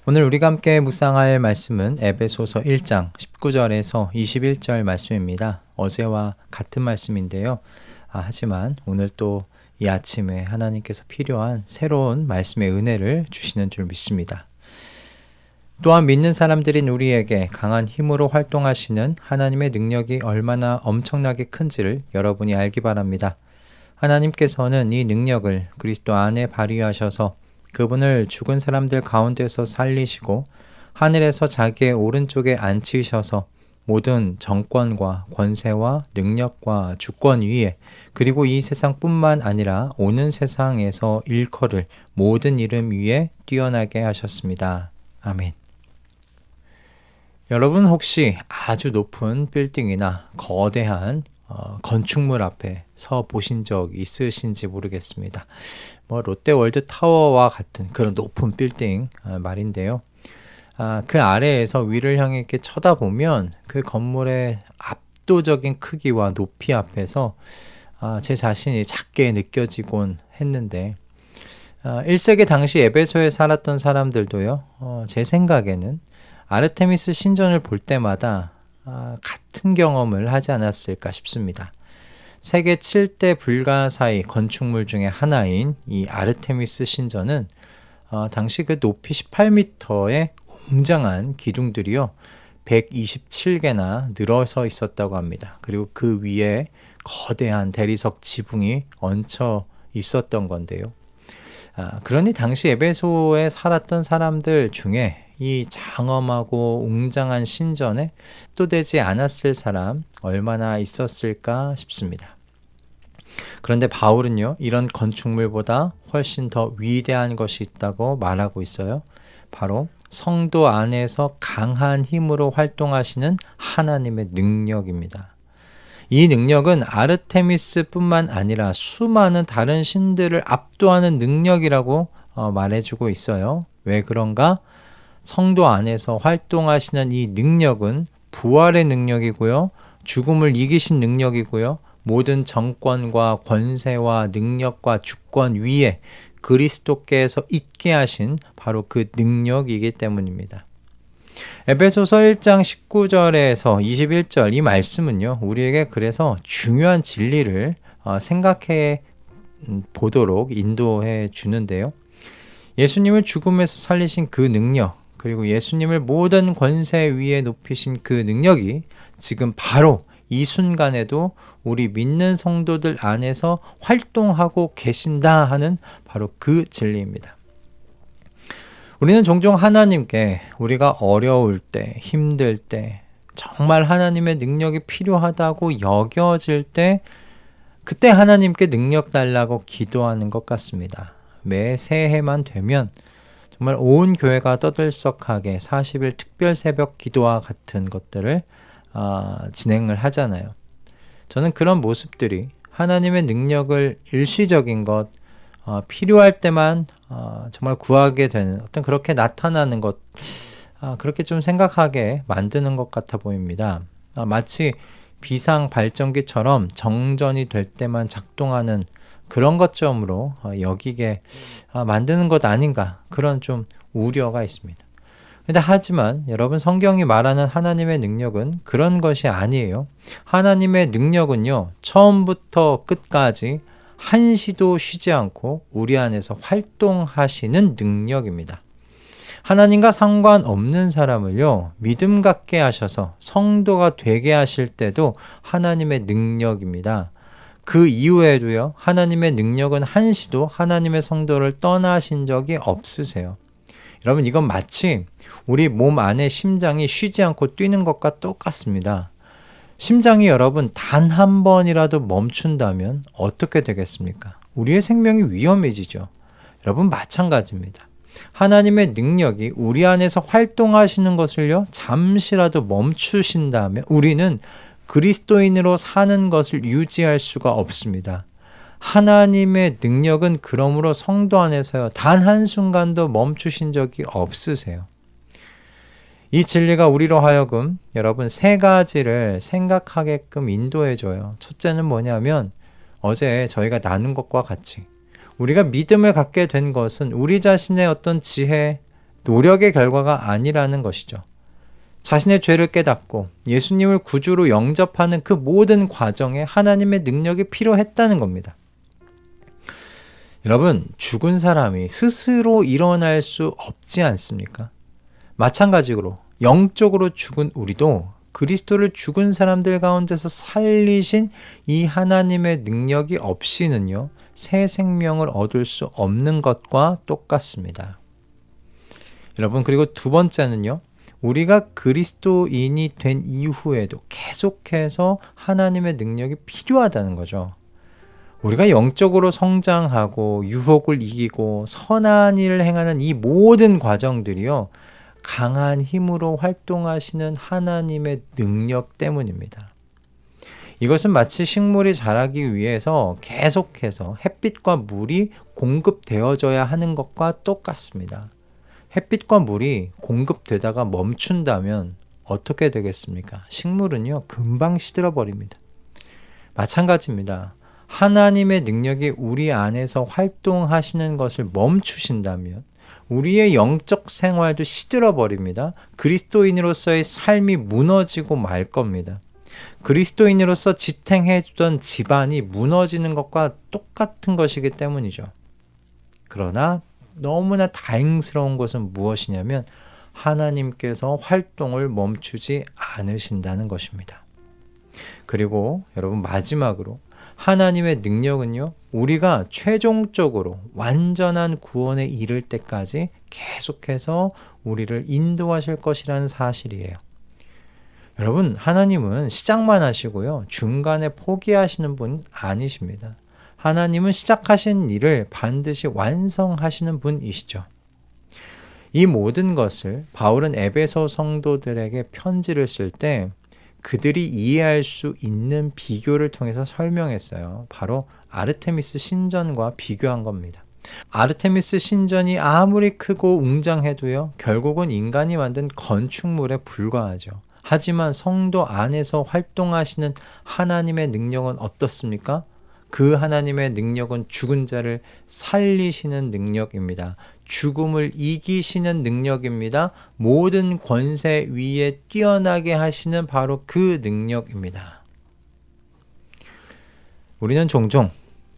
오늘 우리가 함께 묵상할 말씀은 에베소서 1장 19절에서 21절 말씀입니다. 어제와 같은 말씀인데요. 하지만 오늘 또 이 아침에 하나님께서 필요한 새로운 말씀의 은혜를 주시는 줄 믿습니다. 또한 믿는 사람들인 우리에게 강한 힘으로 활동하시는 하나님의 능력이 얼마나 엄청나게 큰지를 여러분이 알기 바랍니다. 하나님께서는 이 능력을 그리스도 안에 발휘하셔서 그분을 죽은 사람들 가운데서 살리시고 하늘에서 자기의 오른쪽에 앉히셔서 모든 정권과 권세와 능력과 주권 위에 그리고 이 세상뿐만 아니라 오는 세상에서 일컬을 모든 이름 위에 뛰어나게 하셨습니다. 아멘. 여러분 혹시 아주 높은 빌딩이나 거대한 건축물 앞에 서 보신 적 있으신지 모르겠습니다. 롯데월드 타워와 같은 그런 높은 빌딩 말인데요. 그 아래에서 위를 향해 이렇게 쳐다보면 그 건물의 압도적인 크기와 높이 앞에서 제 자신이 작게 느껴지곤 했는데 1세기 당시 에베소에 살았던 사람들도요. 제 생각에는 아르테미스 신전을 볼 때마다 같은 경험을 하지 않았을까 싶습니다. 세계 7대 불가사의 건축물 중에 하나인 이 아르테미스 신전은 당시 그 높이 18m의 웅장한 기둥들이요 127개나 늘어서 있었다고 합니다. 그리고 그 위에 거대한 대리석 지붕이 얹혀 있었던 건데요. 그러니 당시 에베소에 살았던 사람들 중에 이 장엄하고 웅장한 신전에 합도되지 않았을 사람 얼마나 있었을까 싶습니다. 그런데 바울은요, 이런 건축물보다 훨씬 더 위대한 것이 있다고 말하고 있어요. 바로 성도 안에서 강한 힘으로 활동하시는 하나님의 능력입니다. 이 능력은 아르테미스뿐만 아니라 수많은 다른 신들을 압도하는 능력이라고 말해주고 있어요. 왜 그런가? 성도 안에서 활동하시는 이 능력은 부활의 능력이고요. 죽음을 이기신 능력이고요. 모든 정권과 권세와 능력과 주권 위에 그리스도께서 있게 하신 바로 그 능력이기 때문입니다. 에베소서 1장 19절에서 21절 이 말씀은요. 우리에게 그래서 중요한 진리를 생각해 보도록 인도해 주는데요. 예수님을 죽음에서 살리신 그 능력 그리고 예수님을 모든 권세 위에 높이신 그 능력이 지금 바로 이 순간에도 우리 믿는 성도들 안에서 활동하고 계신다 하는 바로 그 진리입니다. 우리는 종종 하나님께 우리가 어려울 때, 힘들 때, 정말 하나님의 능력이 필요하다고 여겨질 때 그때 하나님께 능력 달라고 기도하는 것 같습니다. 매 새해만 되면 정말 온 교회가 떠들썩하게 40일 특별 새벽 기도와 같은 것들을 진행을 하잖아요. 저는 그런 모습들이 하나님의 능력을 일시적인 것, 필요할 때만 정말 구하게 되는 어떤 그렇게 나타나는 것, 그렇게 좀 생각하게 만드는 것 같아 보입니다. 마치 비상 발전기처럼 정전이 될 때만 작동하는 그런 것점으로 여기게 만드는 것 아닌가 그런 좀 우려가 있습니다. 근데 하지만 여러분 성경이 말하는 하나님의 능력은 그런 것이 아니에요. 하나님의 능력은요 처음부터 끝까지 한시도 쉬지 않고 우리 안에서 활동하시는 능력입니다. 하나님과 상관없는 사람을요 믿음 갖게 하셔서 성도가 되게 하실 때도 하나님의 능력입니다. 그 이후에도요 하나님의 능력은 한시도 하나님의 성도를 떠나신 적이 없으세요. 여러분 이건 마치 우리 몸 안에 심장이 쉬지 않고 뛰는 것과 똑같습니다. 심장이 여러분 단 한 번이라도 멈춘다면 어떻게 되겠습니까? 우리의 생명이 위험해지죠. 여러분 마찬가지입니다. 하나님의 능력이 우리 안에서 활동하시는 것을요 잠시라도 멈추신다면 우리는 그리스도인으로 사는 것을 유지할 수가 없습니다. 하나님의 능력은 그러므로 성도 안에서요 단 한순간도 멈추신 적이 없으세요. 이 진리가 우리로 하여금 여러분 세 가지를 생각하게끔 인도해줘요. 첫째는 뭐냐면 어제 저희가 나눈 것과 같이 우리가 믿음을 갖게 된 것은 우리 자신의 어떤 지혜, 노력의 결과가 아니라는 것이죠. 자신의 죄를 깨닫고 예수님을 구주로 영접하는 그 모든 과정에 하나님의 능력이 필요했다는 겁니다. 여러분, 죽은 사람이 스스로 일어날 수 없지 않습니까? 마찬가지로 영적으로 죽은 우리도 그리스도를 죽은 사람들 가운데서 살리신 이 하나님의 능력이 없이는요, 새 생명을 얻을 수 없는 것과 똑같습니다. 여러분, 그리고 두 번째는요, 우리가 그리스도인이 된 이후에도 계속해서 하나님의 능력이 필요하다는 거죠. 우리가 영적으로 성장하고 유혹을 이기고 선한 일을 행하는 이 모든 과정들이요, 강한 힘으로 활동하시는 하나님의 능력 때문입니다. 이것은 마치 식물이 자라기 위해서 계속해서 햇빛과 물이 공급되어져야 하는 것과 똑같습니다. 햇빛과 물이 공급되다가 멈춘다면 어떻게 되겠습니까? 식물은요, 금방 시들어 버립니다. 마찬가지입니다. 하나님의 능력이 우리 안에서 활동하시는 것을 멈추신다면 우리의 영적 생활도 시들어 버립니다. 그리스도인으로서의 삶이 무너지고 말 겁니다. 그리스도인으로서 지탱해주던 집안이 무너지는 것과 똑같은 것이기 때문이죠. 그러나 너무나 다행스러운 것은 무엇이냐면 하나님께서 활동을 멈추지 않으신다는 것입니다. 그리고 여러분, 마지막으로 하나님의 능력은요, 우리가 최종적으로 완전한 구원에 이를 때까지 계속해서 우리를 인도하실 것이라는 사실이에요. 여러분, 하나님은 시작만 하시고요, 중간에 포기하시는 분 아니십니다. 하나님은 시작하신 일을 반드시 완성하시는 분이시죠. 이 모든 것을 바울은 에베소 성도들에게 편지를 쓸 때 그들이 이해할 수 있는 비교를 통해서 설명했어요. 바로 아르테미스 신전과 비교한 겁니다. 아르테미스 신전이 아무리 크고 웅장해도요, 결국은 인간이 만든 건축물에 불과하죠. 하지만 성도 안에서 활동하시는 하나님의 능력은 어떻습니까? 그 하나님의 능력은 죽은 자를 살리시는 능력입니다. 죽음을 이기시는 능력입니다. 모든 권세 위에 뛰어나게 하시는 바로 그 능력입니다. 우리는 종종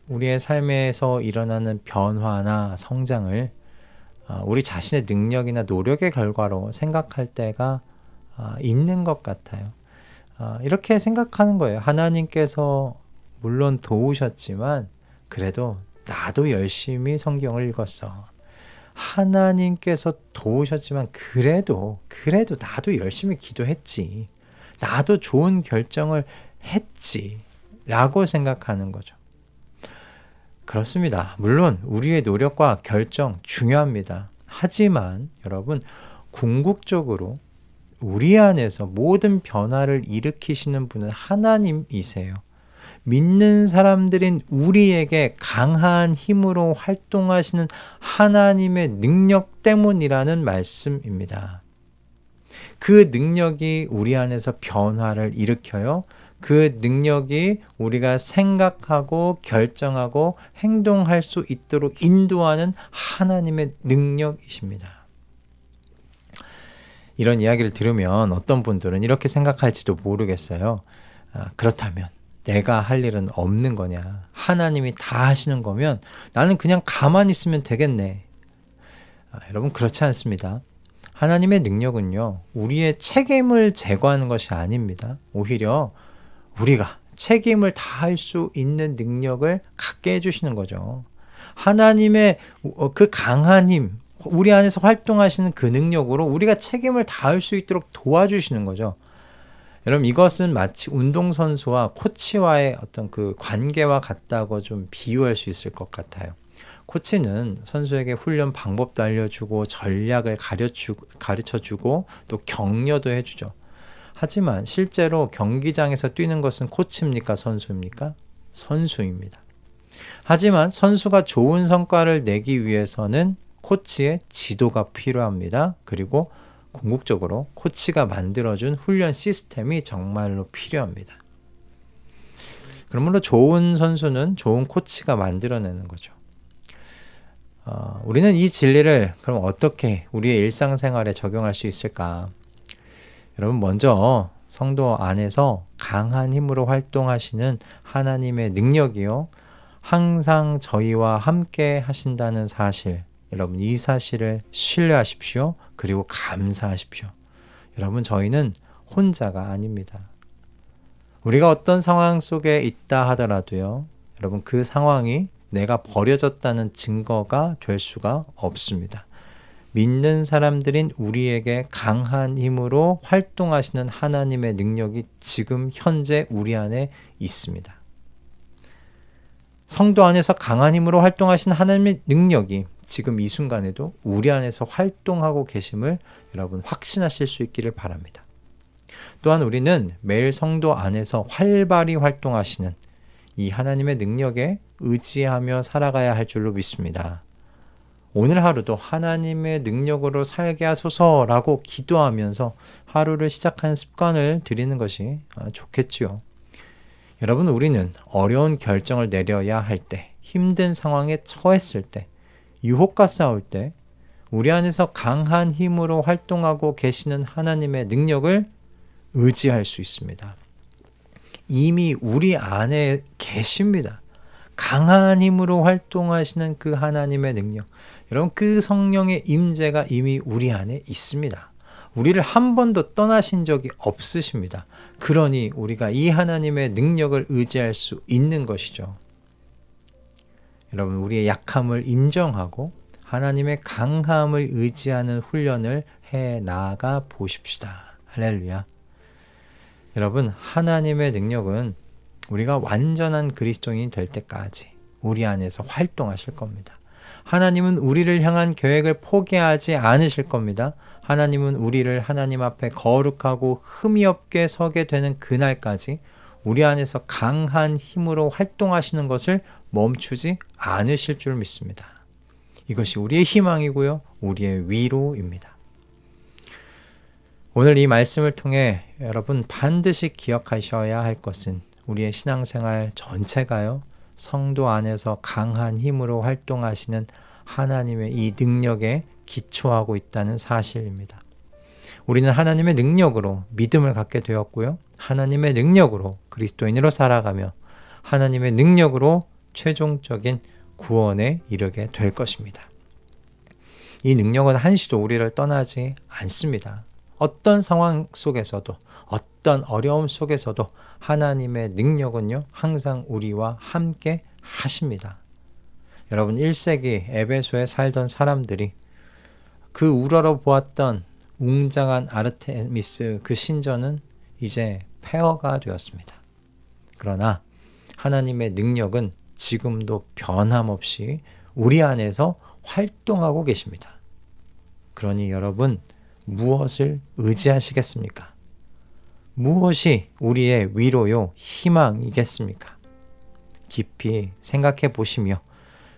우리의 삶에서 일어나는 변화나 성장을 우리 자신의 능력이나 노력의 결과로 생각할 때가 있는 것 같아요. 이렇게 생각하는 거예요. 하나님께서 물론 도우셨지만 그래도 나도 열심히 성경을 읽었어. 하나님께서 도우셨지만 그래도 나도 열심히 기도했지. 나도 좋은 결정을 했지. 라고 생각하는 거죠. 그렇습니다. 물론 우리의 노력과 결정 중요합니다. 하지만 여러분, 궁극적으로 우리 안에서 모든 변화를 일으키시는 분은 하나님이세요. 믿는 사람들인 우리에게 강한 힘으로 활동하시는 하나님의 능력 때문이라는 말씀입니다. 그 능력이 우리 안에서 변화를 일으켜요. 그 능력이 우리가 생각하고 결정하고 행동할 수 있도록 인도하는 하나님의 능력이십니다. 이런 이야기를 들으면 어떤 분들은 이렇게 생각할지도 모르겠어요. 그렇다면 내가 할 일은 없는 거냐? 하나님이 다 하시는 거면 나는 그냥 가만히 있으면 되겠네. 여러분, 그렇지 않습니다. 하나님의 능력은요, 우리의 책임을 제거하는 것이 아닙니다. 오히려 우리가 책임을 다할 수 있는 능력을 갖게 해주시는 거죠. 하나님의 그 강한 힘, 우리 안에서 활동하시는 그 능력으로 우리가 책임을 다할 수 있도록 도와주시는 거죠. 여러분, 이것은 마치 운동선수와 코치와의 어떤 그 관계와 같다고 좀 비유할 수 있을 것 같아요. 코치는 선수에게 훈련 방법도 알려주고 전략을 가르쳐주고 또 격려도 해주죠. 하지만 실제로 경기장에서 뛰는 것은 코치입니까? 선수입니까? 선수입니다. 하지만 선수가 좋은 성과를 내기 위해서는 코치의 지도가 필요합니다. 그리고 궁극적으로 코치가 만들어준 훈련 시스템이 정말로 필요합니다. 그러므로 좋은 선수는 좋은 코치가 만들어내는 거죠. 우리는 이 진리를 그럼 어떻게 우리의 일상생활에 적용할 수 있을까? 여러분, 먼저 성도 안에서 강한 힘으로 활동하시는 하나님의 능력이요, 항상 저희와 함께 하신다는 사실, 여러분 이 사실을 신뢰하십시오. 그리고 감사하십시오. 여러분, 저희는 혼자가 아닙니다. 우리가 어떤 상황 속에 있다 하더라도요, 여러분 그 상황이 내가 버려졌다는 증거가 될 수가 없습니다. 믿는 사람들인 우리에게 강한 힘으로 활동하시는 하나님의 능력이 지금 현재 우리 안에 있습니다. 성도 안에서 강한 힘으로 활동하시는 하나님의 능력이 지금 이 순간에도 우리 안에서 활동하고 계심을 여러분 확신하실 수 있기를 바랍니다. 또한 우리는 매일 성도 안에서 활발히 활동하시는 이 하나님의 능력에 의지하며 살아가야 할 줄로 믿습니다. 오늘 하루도 하나님의 능력으로 살게 하소서라고 기도하면서 하루를 시작하는 습관을 들이는 것이 좋겠지요. 여러분, 우리는 어려운 결정을 내려야 할 때, 힘든 상황에 처했을 때, 유혹과 싸울 때 우리 안에서 강한 힘으로 활동하고 계시는 하나님의 능력을 의지할 수 있습니다. 이미 우리 안에 계십니다. 강한 힘으로 활동하시는 그 하나님의 능력, 여러분 그 성령의 임재가 이미 우리 안에 있습니다. 우리를 한 번도 떠나신 적이 없으십니다. 그러니 우리가 이 하나님의 능력을 의지할 수 있는 것이죠. 여러분, 우리의 약함을 인정하고 하나님의 강함을 의지하는 훈련을 해 나가 보십시다. 할렐루야. 여러분, 하나님의 능력은 우리가 완전한 그리스도인이 될 때까지 우리 안에서 활동하실 겁니다. 하나님은 우리를 향한 계획을 포기하지 않으실 겁니다. 하나님은 우리를 하나님 앞에 거룩하고 흠이 없게 서게 되는 그날까지 우리 안에서 강한 힘으로 활동하시는 것을 멈추지 않으실 줄 믿습니다. 이것이 우리의 희망이고요, 우리의 위로입니다. 오늘 이 말씀을 통해 여러분 반드시 기억하셔야 할 것은 우리의 신앙생활 전체가요, 성도 안에서 강한 힘으로 활동하시는 하나님의 이 능력에 기초하고 있다는 사실입니다. 우리는 하나님의 능력으로 믿음을 갖게 되었고요, 하나님의 능력으로 그리스도인으로 살아가며 하나님의 능력으로 최종적인 구원에 이르게 될 것입니다. 이 능력은 한시도 우리를 떠나지 않습니다. 어떤 상황 속에서도, 어떤 어려움 속에서도 하나님의 능력은요, 항상 우리와 함께 하십니다. 여러분, 1세기 에베소에 살던 사람들이 그 우러러 보았던 웅장한 아르테미스 그 신전은 이제 폐허가 되었습니다. 그러나 하나님의 능력은 지금도 변함없이 우리 안에서 활동하고 계십니다. 그러니 여러분, 무엇을 의지하시겠습니까? 무엇이 우리의 위로요, 희망이겠습니까? 깊이 생각해 보시며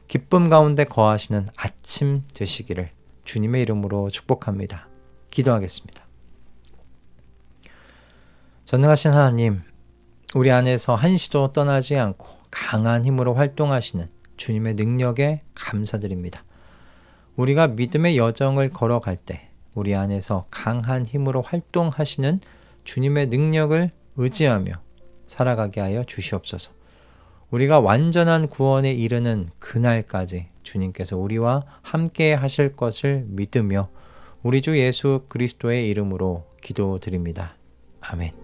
기쁨 가운데 거하시는 아침 되시기를 주님의 이름으로 축복합니다. 기도하겠습니다. 전능하신 하나님, 우리 안에서 한시도 떠나지 않고 강한 힘으로 활동하시는 주님의 능력에 감사드립니다. 우리가 믿음의 여정을 걸어갈 때 우리 안에서 강한 힘으로 활동하시는 주님의 능력을 의지하며 살아가게 하여 주시옵소서. 우리가 완전한 구원에 이르는 그날까지 주님께서 우리와 함께 하실 것을 믿으며 우리 주 예수 그리스도의 이름으로 기도드립니다. 아멘.